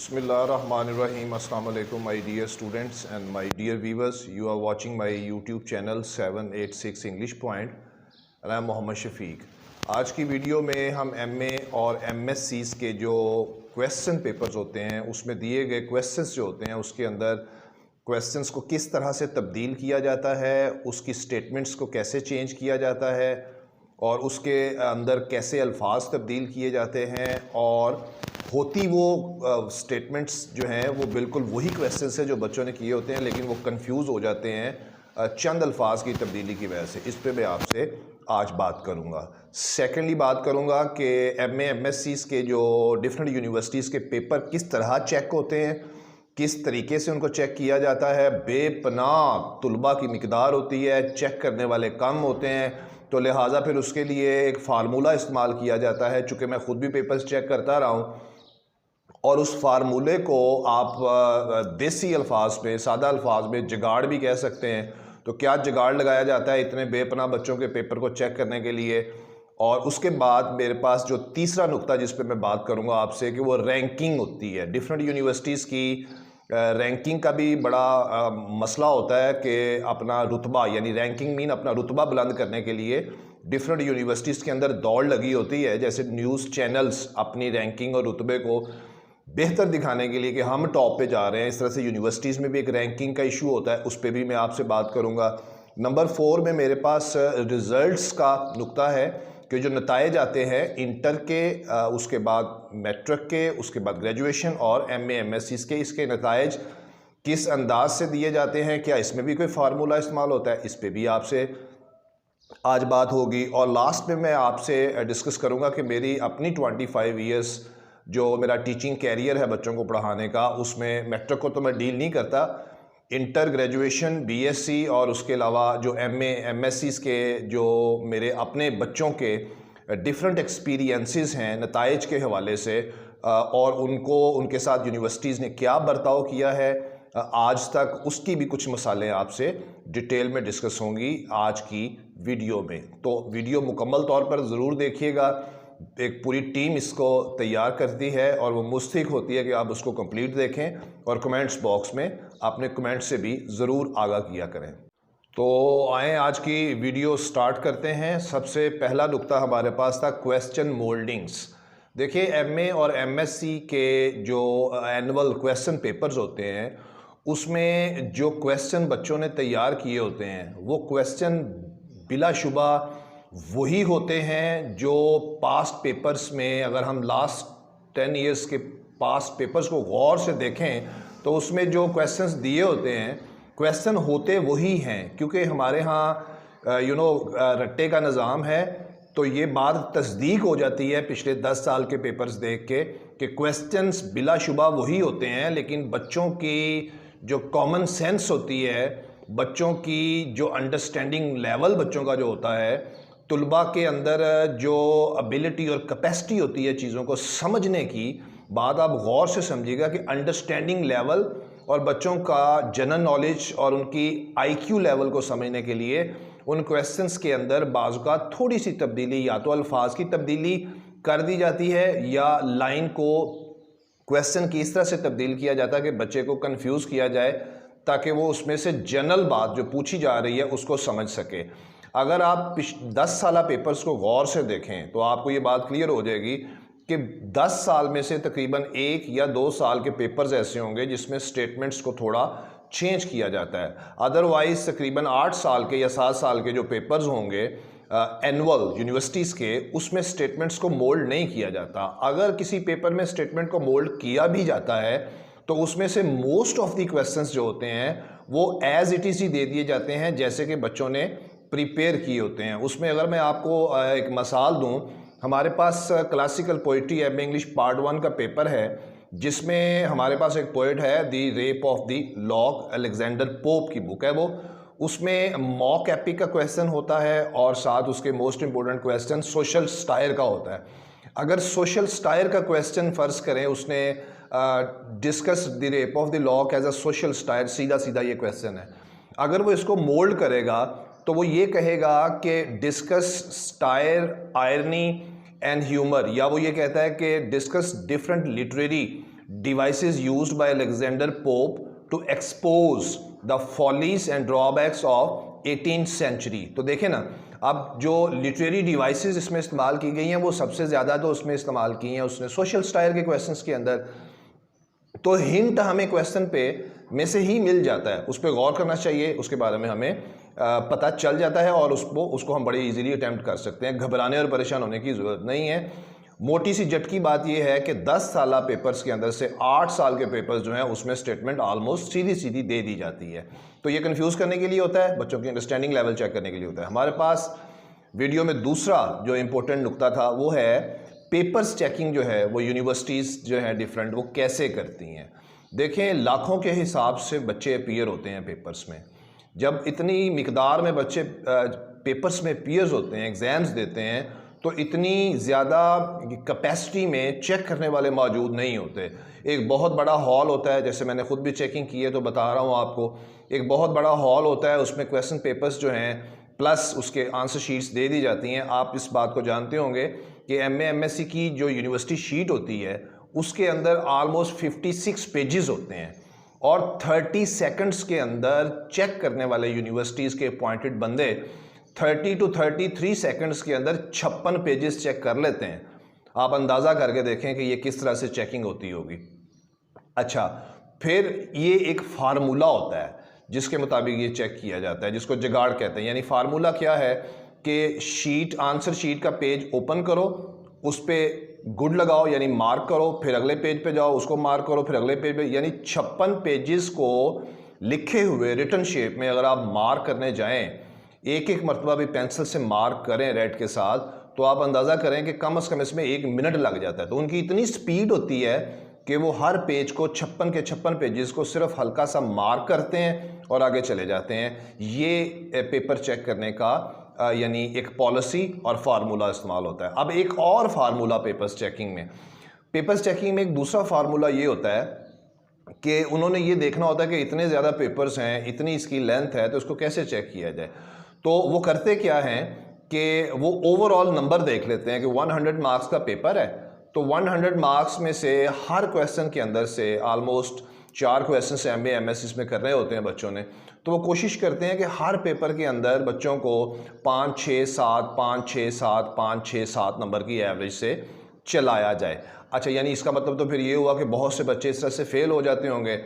Bismillahirrahmanirrahim. Assalamu alaikum my dear students and my dear viewers. You are watching my YouTube channel 786 English Point and I am Mohammad Shafiq. आज की video में हम MA और MSc के जो question papers होते हैं उसमें दिए गए क्वेश्चंस जो होते हैं उसके अंदर क्वेश्चंस को किस तरह से तब्दील किया जाता है, उसकी स्टेटमेंट्स को कैसे चेंज किया जाता है और उसके अंदर कैसे अल्फाज तब्दील किए जाते हैं और होती वो स्टेटमेंट्स जो हैं वो बिल्कुल वही क्वेश्चंस हैं जो बच्चों ने किए होते हैं, लेकिन वो कंफ्यूज हो जाते हैं चंद अल्फाज की तब्दीली की वजह से। इस पे मैं आपसे आज बात करूंगा। सेकेंडली बात करूंगा कि MA MSc के जो डिफरेंट यूनिवर्सिटीज़ के पेपर किस तरह चेक होते हैं, किस तरीके से उनको चेक किया जाता है। बेपनाह तुलबा की मिकदार होती है, चेक करने वाले कम होते हैं, तो लिहाजा फिर उसके लिए एक फार्मूला इस्तेमाल किया जाता है। चूँकि मैं ख़ुद भी पेपर्स चेक करता रहा हूँ और उस फार्मूले को आप देसी अल्फाज में, सादा अल्फाज में जुगाड़ भी कह सकते हैं। तो क्या जुगाड़ लगाया जाता है इतने बेपनाह बच्चों के पेपर को चेक करने के लिए। और उसके बाद मेरे पास जो तीसरा नुक्ता जिस पे मैं बात करूंगा आपसे कि वो रैंकिंग होती है। डिफरेंट यूनिवर्सिटीज़ की रैंकिंग का भी बड़ा मसला होता है कि अपना रुतबा, यानी रैंकिंग मीन अपना रुतबा बुलंद करने के लिए डिफरेंट यूनिवर्सिटीज़ के अंदर दौड़ लगी होती है। जैसे न्यूज़ चैनल्स अपनी रैंकिंग और रुतबे को बेहतर दिखाने के लिए कि हम टॉप पे जा रहे हैं, इस तरह से यूनिवर्सिटीज़ में भी एक रैंकिंग का इशू होता है, उस पर भी मैं आपसे बात करूंगा। नंबर 4 में मेरे पास रिज़ल्ट्स का नुक्ता है कि जो नताइज आते हैं इंटर के, उसके बाद मैट्रिक के, उसके बाद ग्रेजुएशन और MA MSc के, इसके नताइज किस अंदाज से दिए जाते हैं, क्या इसमें भी कोई फार्मूला इस्तेमाल होता है, इस पर भी आपसे आज बात होगी। और लास्ट में मैं आपसे डिस्कस करूँगा कि मेरी अपनी 25 ईयर्स जो मेरा टीचिंग कैरियर है बच्चों को पढ़ाने का, उसमें मैट्रिक को तो मैं डील नहीं करता, इंटर, ग्रेजुएशन, BSc और उसके अलावा जो MA MSc के जो मेरे अपने बच्चों के डिफरेंट एक्सपीरियंसेस हैं नताइज के हवाले से, और उनके साथ यूनिवर्सिटीज़ ने क्या बर्ताव किया है आज तक, उसकी भी कुछ मसाले आपसे डिटेल में डिस्कस होंगी आज की वीडियो में। तो वीडियो मुकम्मल तौर पर ज़रूर देखिएगा। एक पूरी टीम इसको तैयार करती है और वो मुस्तहिक होती है कि आप उसको कंप्लीट देखें और कमेंट्स बॉक्स में अपने कमेंट से भी ज़रूर आगाह किया करें। तो आए आज की वीडियो स्टार्ट करते हैं। सबसे पहला नुक्ता हमारे पास था क्वेश्चन मोल्डिंग्स। देखिए MA और MSc के जो एनुअल क्वेश्चन पेपर्स होते हैं उसमें जो क्वेश्चन बच्चों ने तैयार किए होते हैं वो क्वेश्चन बिलाशुबा वही होते हैं जो पास्ट पेपर्स में, अगर हम लास्ट 10 इयर्स के पास्ट पेपर्स को गौर से देखें तो उसमें जो क्वेश्चंस दिए होते हैं क्वेश्चन होते वही हैं। क्योंकि हमारे यहाँ रट्टे का निज़ाम है, तो ये बात तस्दीक हो जाती है पिछले 10 साल के पेपर्स देख के कि क्वेश्चंस बिलाशुबा वही होते हैं, लेकिन बच्चों की जो कॉमन सेंस होती है, बच्चों की जो अंडरस्टैंडिंग लेवल बच्चों का जो होता है, तुलबा के अंदर जो एबिलिटी और कैपेसिटी होती है चीज़ों को समझने की, बात आप गौर से समझिएगा कि अंडरस्टैंडिंग लेवल और बच्चों का जनरल नॉलेज और उनकी IQ लेवल को समझने के लिए उन क्वेश्चंस के अंदर बाज़-औक़ात थोड़ी सी तब्दीली, या तो अल्फाज की तब्दीली कर दी जाती है या लाइन को क्वेश्चन की इस तरह से तब्दील किया जाता है कि बच्चे को कन्फ्यूज़ किया जाए ताकि वो उसमें से जनरल बात जो पूछी जा रही है उसको समझ सके। अगर आप 10 साल पेपर्स को गौर से देखें तो आपको ये बात क्लियर हो जाएगी कि 10 साल में से तकरीबन 1 या 2 साल के पेपर्स ऐसे होंगे जिसमें स्टेटमेंट्स को थोड़ा चेंज किया जाता है। अदरवाइज़ तकरीबन 8 साल के या 7 साल के जो पेपर्स होंगे एनुअल यूनिवर्सिटीज़ के, उसमें स्टेटमेंट्स को मोल्ड नहीं किया जाता। अगर किसी पेपर में स्टेटमेंट को मोल्ड किया भी जाता है तो उसमें से मोस्ट ऑफ दी क्वेश्चंस जो होते हैं वो एज इट इज़ ही दे दिए जाते हैं जैसे कि बच्चों ने प्रिपेयर किए होते हैं। उसमें अगर मैं आपको एक मिसाल दूं, हमारे पास classical poetry MA English part 1 का पेपर है जिसमें हमारे पास एक पोइट है, the rape of the lock, Alexander Pope की बुक है वो। उसमें मॉक एपिक का क्वेश्चन होता है और साथ उसके most important question social stair का होता है। अगर सोशल स्टायर का क्वेश्चन फ़र्ज़ करें उसने discuss the Rape of the Lock as a social satire, सीधा सीधा ये क्वेश्चन है। अगर वो इसको मोल्ड करेगा तो वो ये कहेगा कि discuss satire, irony and humour, या वो ये कहता है कि discuss different literary devices used by Alexander Pope to expose the follies and drawbacks of 18th century. तो देखें ना, अब जो लिटरेरी डिवाइसेस इसमें इस्तेमाल की गई हैं वो सबसे ज़्यादा तो उसमें इस्तेमाल की हैं उसने सोशल स्टाइल के क्वेश्चंस के अंदर। तो हिंट हमें क्वेश्चन पे में से ही मिल जाता है, उस पर गौर करना चाहिए, उसके बारे में हमें पता चल जाता है और उसको हम बड़े इजीली अटैम्प्ट कर सकते हैं। घबराने और परेशान होने की ज़रूरत नहीं है। मोटी सी झटकी बात यह है कि 10 साल पेपर्स के अंदर से 8 साल के पेपर्स जो हैं उसमें स्टेटमेंट ऑलमोस्ट सीधी सीधी दे दी जाती है। तो ये कंफ्यूज करने के लिए होता है, बच्चों की अंडरस्टैंडिंग लेवल चेक करने के लिए होता है। हमारे पास वीडियो में दूसरा जो इंपॉर्टेंट नुकता था वो है पेपर्स चेकिंग जो है वो यूनिवर्सिटीज़ जो है डिफरेंट वो कैसे करती हैं। देखें, लाखों के हिसाब से बच्चे अपीयर होते हैं पेपर्स में। जब इतनी मिकदार में बच्चे पेपर्स में अपीयर्स होते हैं, एग्ज़ाम्स देते हैं, तो इतनी ज़्यादा कैपेसिटी में चेक करने वाले मौजूद नहीं होते। एक बहुत बड़ा हॉल होता है, जैसे मैंने ख़ुद भी चेकिंग की है तो बता रहा हूँ आपको। एक बहुत बड़ा हॉल होता है, उसमें क्वेश्चन पेपर्स जो हैं प्लस उसके आंसर शीट्स दे दी जाती हैं। आप इस बात को जानते होंगे कि MA MSc की जो यूनिवर्सिटी शीट होती है उसके अंदर ऑलमोस्ट 56 पेजेस होते हैं और 30 सेकंड्स के अंदर चेक करने वाले यूनिवर्सिटीज़ के अपॉइंटेड बंदे 30 to 33 सेकंड्स के अंदर 56 पेजेस चेक कर लेते हैं। आप अंदाज़ा करके देखें कि ये किस तरह से चेकिंग होती होगी। अच्छा, फिर ये एक फार्मूला होता है जिसके मुताबिक ये चेक किया जाता है, जिसको जुगाड़ कहते हैं। यानी फार्मूला क्या है कि आंसर शीट का पेज ओपन करो, उस पर गुड लगाओ यानी मार्क करो, फिर अगले पेज पे जाओ, उसको मार्क करो, फिर अगले पेज पे, यानी 56 पेजेस को लिखे हुए रिटन शेप में अगर आप मार्क करने जाएं, एक एक मरतबा भी पेंसिल से मार्क करें रेड के साथ, तो आप अंदाज़ा करें कि कम से कम इसमें 1 मिनट लग जाता है। तो उनकी इतनी स्पीड होती है कि वो हर पेज को 56 के 56 पेजेस को सिर्फ हल्का सा मार्क करते हैं और आगे चले जाते हैं। ये पेपर चेक करने का यानी एक पॉलिसी और फार्मूला इस्तेमाल होता है। अब एक और फार्मूला पेपर्स चेकिंग में एक दूसरा फार्मूला ये होता है कि उन्होंने ये देखना होता है कि इतने ज़्यादा पेपर्स हैं, इतनी इसकी लेंथ है, तो इसको कैसे चेक किया जाए। तो वो करते क्या हैं कि वो ओवरऑल नंबर देख लेते हैं कि 100 मार्क्स का पेपर है, तो 100 मार्क्स में से हर क्वेश्चन के अंदर से ऑलमोस्ट 4 क्वेश्चन से MA MSc में कर रहे होते हैं बच्चों ने, तो वो कोशिश करते हैं कि हर पेपर के अंदर बच्चों को 5, 6, 7, 5, 6, 7, 5, 6, 7 नंबर की एवरेज से चलाया जाए। अच्छा, यानी इसका मतलब तो फिर ये हुआ कि बहुत से बच्चे इस तरह से फेल हो जाते होंगे।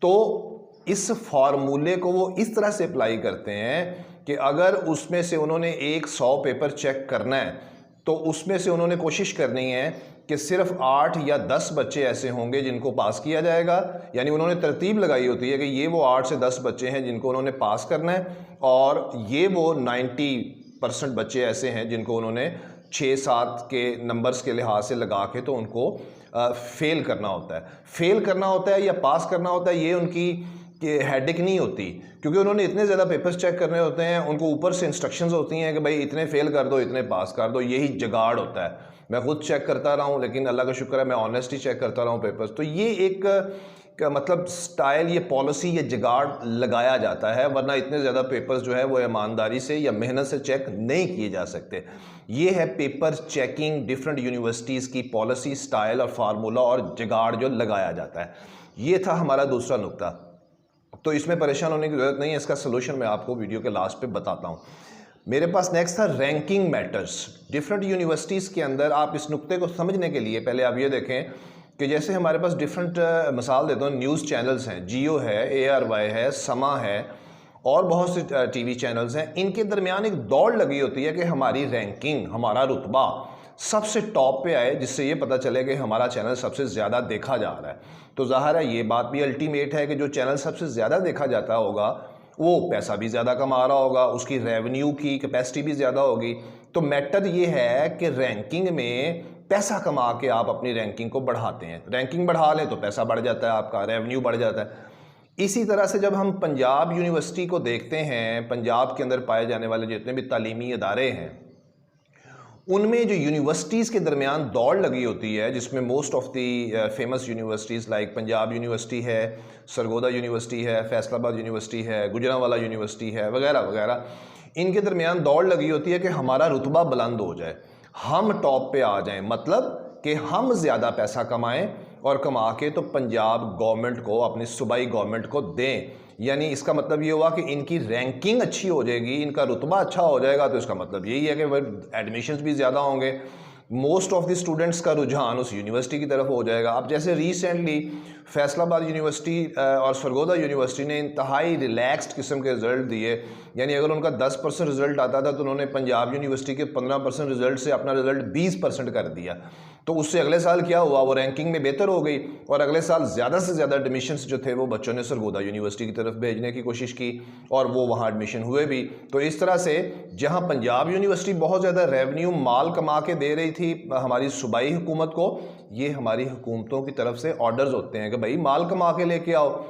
तो इस फार्मूले को वो इस तरह से अप्लाई करते हैं कि अगर उसमें से उन्होंने 100 पेपर चेक करना है तो उसमें से उन्होंने कोशिश करनी है कि सिर्फ 8 या 10 बच्चे ऐसे होंगे जिनको पास किया जाएगा। यानी उन्होंने तरतीब लगाई होती है कि ये वो 8 से 10 बच्चे हैं जिनको उन्होंने पास करना है और ये वो 90% बच्चे ऐसे हैं जिनको उन्होंने 6-7 के नंबर्स के लिहाज से लगा के तो उनको फेल करना होता है या पास करना होता है। ये उनकी हेडेक नहीं होती क्योंकि उन्होंने इतने ज़्यादा पेपर्स चेक करने होते हैं, उनको ऊपर से इंस्ट्रक्शंस होती हैं कि भाई इतने फेल कर दो, इतने पास कर दो। यही जुगाड़ होता है। मैं खुद चेक करता रहा हूँ, लेकिन अल्लाह का शुक्र है मैं ऑनेस्टली चेक करता रहा हूँ पेपर्स। तो ये एक मतलब स्टाइल, ये पॉलिसी, ये जुगाड़ लगाया जाता है, वरना इतने ज़्यादा पेपर्स जो है वो ईमानदारी से या मेहनत से चेक नहीं किए जा सकते। ये है पेपर चेकिंग, डिफरेंट यूनिवर्सिटीज़ की पॉलिसी, स्टाइल और फार्मूला और जुगाड़ जो लगाया जाता है। ये था हमारा दूसरा नुक्ता। तो इसमें परेशान होने की ज़रूरत नहीं है, इसका सलूशन मैं आपको वीडियो के लास्ट पे बताता हूँ। मेरे पास नेक्स्ट था रैंकिंग मैटर्स। डिफरेंट यूनिवर्सिटीज़ के अंदर आप इस नुक्ते को समझने के लिए पहले आप ये देखें कि जैसे हमारे पास डिफरेंट मिसाल देता हूँ, न्यूज़ चैनल्स हैं, जियो है, ARY है, समा है और बहुत से TV चैनल्स हैं। इनके दरमियान एक दौड़ लगी होती है कि हमारी रैंकिंग, हमारा रुतबा सबसे टॉप पे आए, जिससे ये पता चले कि हमारा चैनल सबसे ज़्यादा देखा जा रहा है। तो ज़ाहिर है ये बात भी अल्टीमेट है कि जो चैनल सबसे ज़्यादा देखा जाता होगा वो पैसा भी ज़्यादा कमा रहा होगा, उसकी रेवेन्यू की कैपेसिटी भी ज़्यादा होगी। तो मैटर ये है कि रैंकिंग में पैसा कमा के आप अपनी रैंकिंग को बढ़ाते हैं। रैंकिंग बढ़ा लें तो पैसा बढ़ जाता है, आपका रेवेन्यू बढ़ जाता है। इसी तरह से जब हम पंजाब यूनिवर्सिटी को देखते हैं, पंजाब के अंदर पाए जाने वाले जितने भी तालीमी इदारे हैं उनमें जो यूनिवर्सिटीज़ के दरमियान दौड़ लगी होती है, जिसमें most of the famous universities like Punjab university है, सरगोदा यूनिवर्सिटी है, फैसलाबाद यूनिवर्सिटी है, गुजरांवाला यूनिवर्सिटी है, वगैरह वगैरह, इनके दरमियान दौड़ लगी होती है कि हमारा रुतबा बुलंद हो जाए, हम टॉप पे आ जाएं, मतलब कि हम ज़्यादा पैसा कमाएं और कमा के तो पंजाब गवर्नमेंट को, अपनी सूबाई गवर्नमेंट को दें। यानी इसका मतलब ये हुआ कि इनकी रैंकिंग अच्छी हो जाएगी, इनका रुतबा अच्छा हो जाएगा, तो इसका मतलब यही है कि वह एडमिशन्स भी ज़्यादा होंगे, मोस्ट ऑफ द स्टूडेंट्स का रुझान उस यूनिवर्सिटी की तरफ हो जाएगा। अब जैसे रिसेंटली फैसलाबाद यूनिवर्सिटी और सरगोदा यूनिवर्सिटी ने इंतहाई रिलैक्स्ड किस्म के रिज़ल्ट दिए, यानी अगर उनका 10% रिज़ल्ट आता था तो उन्होंने पंजाब यूनिवर्सिटी के 15% रिज़ल्ट से अपना रिज़ल्ट 20% कर दिया। तो उससे अगले साल क्या हुआ, वो रैंकिंग में बेहतर हो गई और अगले साल ज़्यादा से ज़्यादा एडमिशन्स जो थे वो बच्चों ने सरगोदा यूनिवर्सिटी की तरफ भेजने की कोशिश की और वो वहाँ एडमिशन हुए भी। तो इस तरह से जहाँ पंजाब यूनिवर्सिटी बहुत ज़्यादा रेवेन्यू माल कमा के दे रही थी हमारी सूबाई हुकूमत को, ये हमारी हुकूमतों की तरफ से ऑर्डर्स होते हैं कि भाई माल कमा के लेके आओ।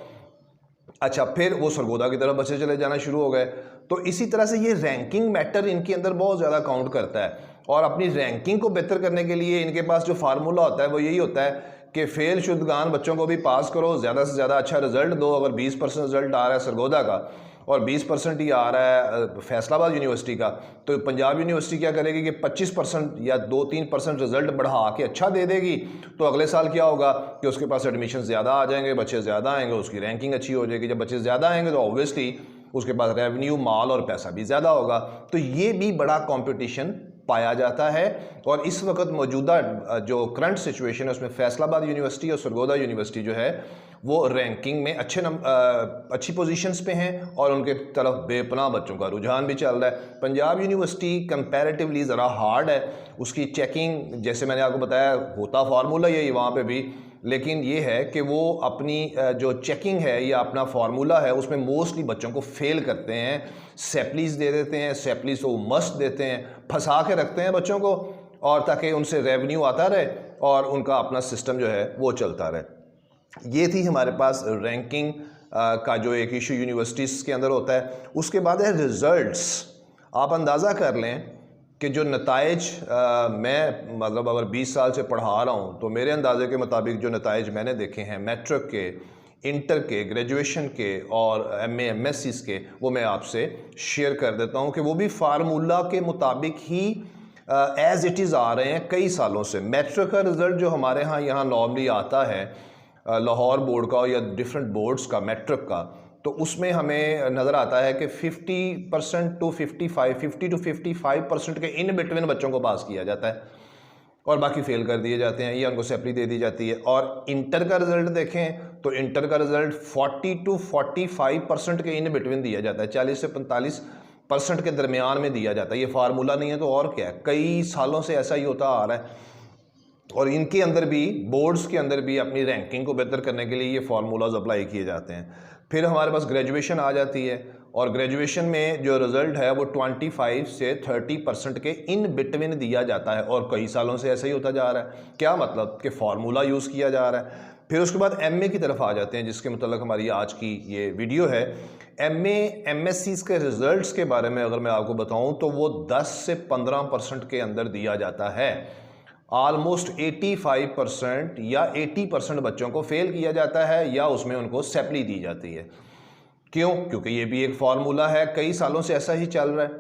अच्छा, फिर वो सरगोदा की तरफ बच्चे चले जाना शुरू हो गए। तो इसी तरह से ये रैंकिंग मैटर इनके अंदर बहुत ज़्यादा काउंट करता है और अपनी रैंकिंग को बेहतर करने के लिए इनके पास जो फार्मूला होता है वो यही होता है कि फेल शुदगान बच्चों को भी पास करो, ज़्यादा से ज़्यादा अच्छा रिजल्ट दो। अगर 20% रिजल्ट आ रहा है सरगोदा का और 20% ही आ रहा है फैसलाबाद यूनिवर्सिटी का, तो पंजाब यूनिवर्सिटी क्या करेगी कि 25% या 2-3% रिजल्ट बढ़ा के अच्छा दे देगी। तो अगले साल क्या होगा कि उसके पास एडमिशन ज़्यादा आ जाएंगे, बच्चे ज़्यादा आएंगे, उसकी रैंकिंग अच्छी हो जाएगी। जब बच्चे ज़्यादा आएंगे तो ऑब्वियसली उसके पास रेवेन्यू, माल और पैसा भी ज़्यादा होगा। तो ये भी बड़ा कंपटीशन पाया जाता है और इस वक्त मौजूदा जो करंट सिचुएशन है उसमें फैसलाबाद यूनिवर्सिटी और सरगोदा यूनिवर्सिटी जो है वो रैंकिंग में अच्छी पोजीशंस पे हैं और उनके तरफ बेपनाह बच्चों का रुझान भी चल रहा है। पंजाब यूनिवर्सिटी कंपैरेटिवली ज़रा हार्ड है, उसकी चेकिंग जैसे मैंने आपको बताया होता फार्मूला यही वहाँ पे भी, लेकिन ये है कि वो अपनी जो चेकिंग है या अपना फार्मूला है उसमें मोस्टली बच्चों को फेल करते हैं, सेपलीज दे देते हैं, सेपलीज को मस्ट देते हैं, फंसा के रखते हैं बच्चों को और ताकि उनसे रेवेन्यू आता रहे और उनका अपना सिस्टम जो है वो चलता रहे। ये थी हमारे पास रैंकिंग का जो एक इशू यूनिवर्सिटीज़ के अंदर होता है। उसके बाद है रिज़ल्ट्स। आप अंदाज़ा कर लें कि जो नताइज मैं मतलब अगर 20 साल से पढ़ा रहा हूँ तो मेरे अंदाजे के मुताबिक जो नताइज मैंने देखे हैं मैट्रिक के, इंटर के, ग्रेजुएशन के और एमए एमएससीज़ के, वो मैं आपसे शेयर कर देता हूँ कि वो भी फार्मूला के मुताबिक ही एज इट इज़ आ रहे हैं कई सालों से। मैट्रिक का रिज़ल्ट जो हमारे यहाँ नॉर्मली आता है लाहौर बोर्ड का या डिफरेंट बोर्ड्स का मैट्रिक का, तो उसमें हमें नज़र आता है कि 50% टू 55% के इन बिटवीन बच्चों को पास किया जाता है और बाकी फेल कर दिए जाते हैं या उनको सेपली दे दी जाती है। और इंटर का रिज़ल्ट देखें तो इंटर का रिज़ल्ट 40 टू 45% के इन बिटवीन दिया जाता है, 40 से 45% के दरमियान में दिया जाता है। ये फार्मूला नहीं है तो और क्या है, कई सालों से ऐसा ही होता आ रहा है और इनके अंदर भी, बोर्ड्स के अंदर भी अपनी रैंकिंग को बेहतर करने के लिए ये फार्मूलाज अप्लाई किए जाते हैं। फिर हमारे पास ग्रेजुएशन आ जाती है और ग्रेजुएशन में जो रिज़ल्ट है वो 25 से 30% के इन बिटवीन दिया जाता है और कई सालों से ऐसा ही होता जा रहा है। क्या मतलब कि फार्मूला यूज़ किया जा रहा है। फिर उसके बाद एमए की तरफ आ जाते हैं जिसके मतलब हमारी आज की ये वीडियो है। एमए एमएससीज़ के रिज़ल्ट्स के बारे में अगर मैं आपको बताऊं तो वो 10 से 15% के अंदर दिया जाता है। ऑलमोस्ट 85% या 80% बच्चों को फेल किया जाता है या उसमें उनको सेपली दी जाती है। क्यों? क्योंकि ये भी एक फार्मूला है, कई सालों से ऐसा ही चल रहा है।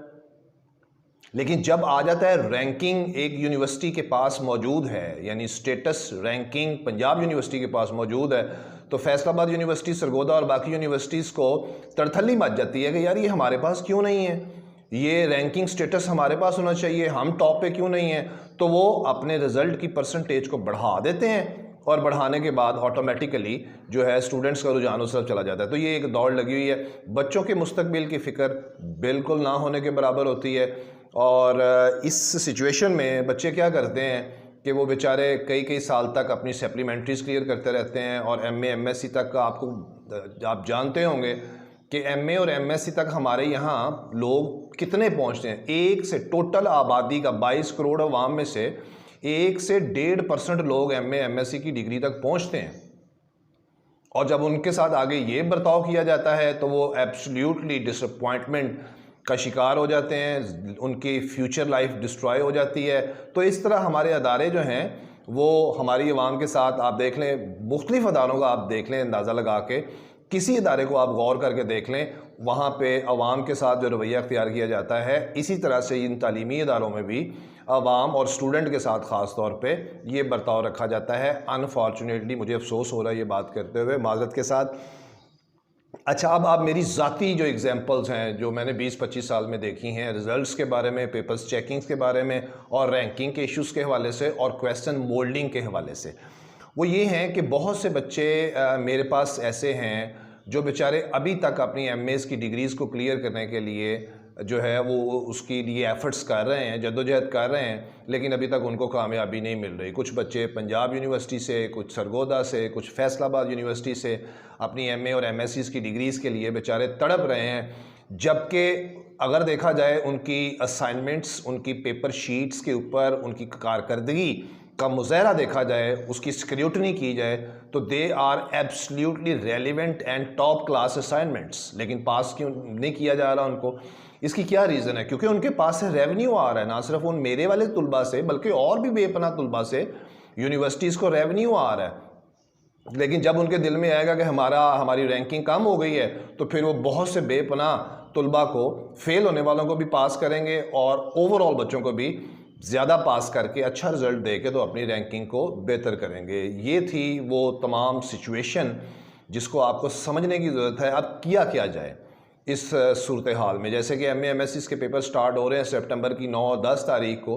लेकिन जब आ जाता है रैंकिंग एक यूनिवर्सिटी के पास मौजूद है, यानी स्टेटस रैंकिंग पंजाब यूनिवर्सिटी के पास मौजूद है, तो फैसलाबाद यूनिवर्सिटी, सरगोदा और बाकी यूनिवर्सिटीज़ को तड़थल्ली मच जाती है कि यार ये हमारे पास क्यों नहीं है, ये रैंकिंग स्टेटस हमारे पास होना चाहिए, हम टॉप पे क्यों नहीं हैं। तो वो अपने रिज़ल्ट की परसेंटेज को बढ़ा देते हैं और बढ़ाने के बाद ऑटोमेटिकली जो है स्टूडेंट्स का रुझान उस तरफ चला जाता है। तो ये एक दौड़ लगी हुई है, बच्चों के मुस्तकबिल की फ़िक्र बिल्कुल ना होने के बराबर होती है। और इस सिचुएशन में बच्चे क्या करते हैं कि वो बेचारे कई कई साल तक अपनी सप्लीमेंट्रीज क्लियर करते रहते हैं और एमए एमएससी तक का आप जानते होंगे कि एमए और एमएससी तक हमारे यहाँ लोग कितने पहुँचते हैं। एक से टोटल आबादी का 22 करोड़ अवाम में से 1 से 1.5% लोग एमए एमएससी की डिग्री तक पहुँचते हैं और जब उनके साथ आगे ये बर्ताव किया जाता है तो वो एब्सोल्युटली डिसअपॉइंटमेंट का शिकार हो जाते हैं, उनकी फ्यूचर लाइफ डिस्ट्रॉय हो जाती है। तो इस तरह हमारे अदारे जो हैं वो हमारी अवाम के साथ, आप देख लें मुख्तलिफ अदारों का आप देख लें अंदाज़ा लगा के, किसी इदारे को आप गौर करके देख लें, वहाँ पे अवाम के साथ जो रवैया अख्तियार किया जाता है, इसी तरह से इन तालीमी इदारों में भी आवाम और स्टूडेंट के साथ ख़ास तौर पे ये बर्ताव रखा जाता है। अनफॉर्चुनेटली मुझे अफसोस हो रहा है ये बात करते हुए, माज़रत के साथ। अच्छा, अब आप मेरी ज़ाती जो एग्जांपल्स हैं जो मैंने 20-25 साल में देखी हैं, रिजल्ट्स के बारे में, पेपर्स चेकिंग्स के बारे में और रैंकिंग के इश्यूज़ के हवाले से और क्वेश्चन मोल्डिंग के हवाले से, वो ये हैं कि बहुत से बच्चे मेरे पास ऐसे हैं जो बेचारे अभी तक अपनी एमएस की डिग्रीज़ को क्लियर करने के लिए जो है वो उसके लिए एफ़र्ट्स कर रहे हैं, जद्दोजहद कर रहे हैं, लेकिन अभी तक उनको कामयाबी नहीं मिल रही। कुछ बच्चे पंजाब यूनिवर्सिटी से, कुछ सरगोदा से, कुछ फैसलाबाद यूनिवर्सिटी से अपनी एमए और एमएससीज़ की डिग्रीज़ के लिए बेचारे तड़प रहे हैं, जबकि अगर देखा जाए उनकी असाइनमेंट्स, उनकी पेपर शीट्स के ऊपर उनकी कारकर्दगी का मुज़ाहरा देखा जाए, उसकी स्क्रूटनी की जाए, तो they are absolutely relevant and top class assignments, लेकिन पास क्यों नहीं किया जा रहा उनको? इसकी क्या रीज़न है? क्योंकि उनके पास से रेवेन्यू आ रहा है, ना सिर्फ उन मेरे वाले तुलबा से बल्कि और भी बेपनाह तुलबा से यूनिवर्सिटीज़ को रेवेन्यू आ रहा है। लेकिन जब उनके दिल में आएगा कि हमारी रैंकिंग कम हो गई है, तो फिर वो बहुत से बेपनाह तुलबा को, फेल होने वालों को भी पास करेंगे और ओवरऑल बच्चों को भी ज़्यादा पास करके अच्छा रिज़ल्ट दे के तो अपनी रैंकिंग को बेहतर करेंगे। ये थी वो तमाम सिचुएशन जिसको आपको समझने की ज़रूरत है। अब किया क्या जाए इस सूरत हाल में? जैसे कि एमए एमएससी के पेपर स्टार्ट हो रहे हैं सितंबर की 9 और 10 तारीख को,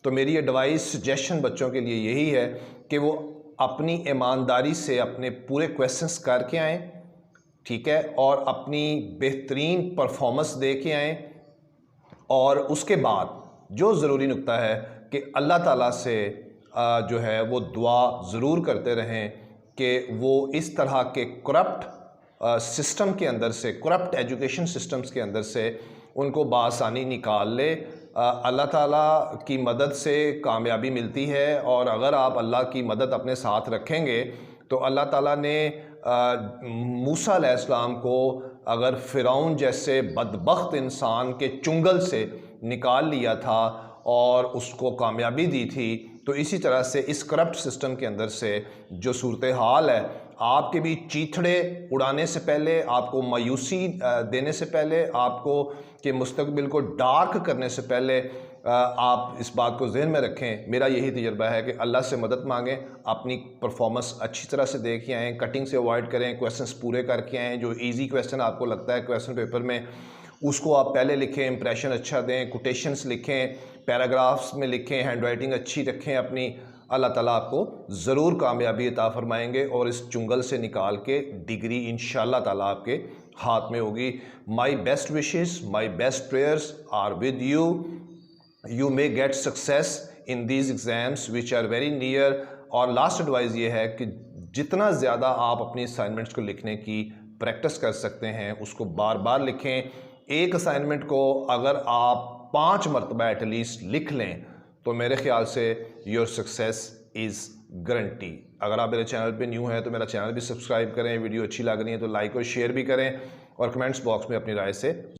तो मेरी एडवाइस सजेशन बच्चों के लिए यही है कि वो अपनी ईमानदारी से अपने पूरे क्वेश्चंस करके आएँ, ठीक है, और अपनी बेहतरीन परफॉर्मेंस दे के आएँ, और उसके बाद जो ज़रूरी नुक्ता है कि अल्लाह ताला से जो है वो दुआ ज़रूर करते रहें कि वो इस तरह के करप्ट सिस्टम के अंदर से, करप्ट एजुकेशन सिस्टम्स के अंदर से उनको बासानी निकाल ले। अल्लाह ताला की मदद से कामयाबी मिलती है, और अगर आप अल्लाह की मदद अपने साथ रखेंगे तो अल्लाह ताला ने मूसा अलैहिस्सलाम को अगर फ़िरौन जैसे बदबख्त इंसान के चुंगल से निकाल लिया था और उसको कामयाबी दी थी, तो इसी तरह से इस करप्ट सिस्टम के अंदर से जो सूरत हाल है, आपके भी चीथड़े उड़ाने से पहले, आपको मायूसी देने से पहले, आपको के मुस्तकबिल को डार्क करने से पहले आप इस बात को जहन में रखें। मेरा यही तजर्बा है कि अल्लाह से मदद मांगें, अपनी परफॉर्मेंस अच्छी तरह से दे के आएँ, कटिंग से अवॉइड करें, क्वेश्चंस पूरे करके आएँ। जो इजी क्वेश्चन आपको लगता है क्वेश्चन पेपर में, उसको आप पहले लिखें, इंप्रेशन अच्छा दें, कोटेशंस लिखें, पैराग्राफ्स में लिखें, हैंड राइटिंग अच्छी रखें अपनी। अल्लाह ताला आपको ज़रूर कामयाबी अता फरमाएंगे और इस चुंगल से निकाल के डिग्री इंशाअल्लाह ताला आपके हाथ में होगी। My best wishes, my best prayers are with you. You may get success in these exams which are very near. और लास्ट एडवाइस ये है कि जितना ज़्यादा आप अपनी असाइनमेंट्स को लिखने की प्रैक्टिस कर सकते हैं, उसको बार बार लिखें। एक असाइनमेंट को अगर आप 5 मरतबा एटलीस्ट लिख लें तो मेरे ख्याल से योर सक्सेस इज़ गारंटी। अगर आप मेरे चैनल पे न्यू हैं तो मेरा चैनल भी सब्सक्राइब करें, वीडियो अच्छी लग रही है तो लाइक और शेयर भी करें, और कमेंट्स बॉक्स में अपनी राय से